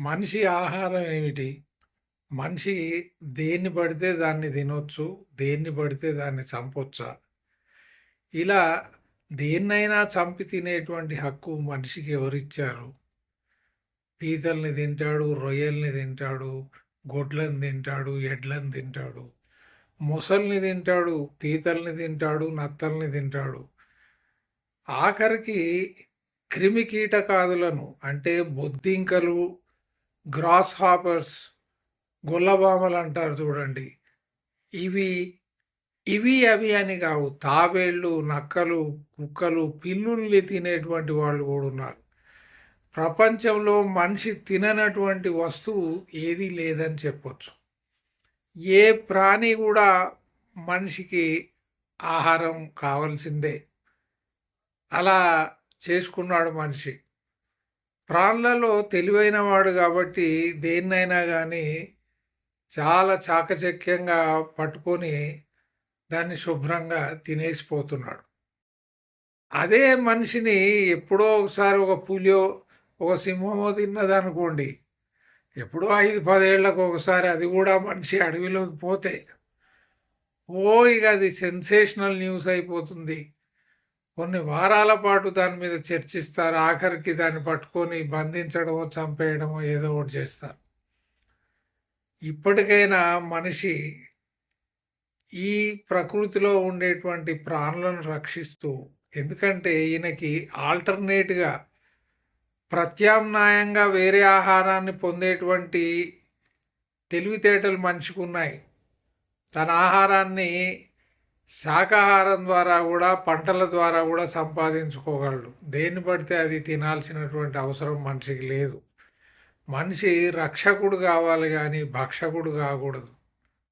మనిషి ఆహారం ఏమిటి? మనిషి దేన్ని పడితే దాన్ని తినొచ్చు. దేన్ని పడితే దాన్ని చంపొచ్చా? ఇలా దేన్నైనా చంపి తినేటువంటి హక్కు మనిషికి ఎవరిచ్చారు? పీతల్ని తింటాడు, రొయ్యల్ని తింటాడు, గొడ్లను తింటాడు, ఎడ్లను తింటాడు, మొసల్ని తింటాడు, పీతల్ని తింటాడు, నత్తల్ని తింటాడు. ఆఖరికి క్రిమి కీటకాదులను అంటే బొద్దింకలు, గ్రాస్ హాపర్స్, గొల్లభామలు అంటారు చూడండి. ఇవి ఇవి అవి అని కావు. తాబేళ్ళు, నక్కలు, కుక్కలు, పిల్లుల్ని తినేటువంటి వాళ్ళు కూడా ఉన్నారు. ప్రపంచంలో మనిషి తిననటువంటి వస్తువు ఏదీ లేదని చెప్పొచ్చు. ఏ ప్రాణి కూడా మనిషికి ఆహారం కావాల్సిందే. అలా చేసుకున్నాడు మనిషి. ప్రాణులలో తెలివైన వాడు కాబట్టి దేన్నైనా కానీ చాలా చాకచక్యంగా పట్టుకొని దాన్ని శుభ్రంగా తినేసిపోతున్నాడు. అదే మనిషిని ఎప్పుడో ఒకసారి ఒక పులియో ఒక సింహమో తిన్నదనుకోండి, ఎప్పుడో 5-10 ఏళ్లకు ఒకసారి అది కూడా మనిషి అడవిలోకి పోతే ఇక అది సెన్సేషనల్ న్యూస్ అయిపోతుంది. కొన్ని వారాల పాటు దాని మీద చర్చిస్తారు. ఆఖరికి దాన్ని పట్టుకొని బంధించడమో చంపేయడమో ఏదో ఒకటి చేస్తారు. ఇప్పటికైనా మనిషి ఈ ప్రకృతిలో ఉండేటువంటి ప్రాణులను రక్షిస్తూ, ఎందుకంటే ఈయనకి ఆల్టర్నేట్గా ప్రత్యామ్నాయంగా వేరే ఆహారాన్ని పొందేటువంటి తెలివితేటలు మనిషికి ఉన్నాయి. తన ఆహారాన్ని శాకాహారం ద్వారా కూడా, పంటల ద్వారా కూడా సంపాదించుకోగలడు. దేన్ని పడితే అది తినాల్సినటువంటి అవసరం మనిషికి లేదు. మనిషి రక్షకుడు కావాలి కానీ భక్షకుడు కాకూడదు.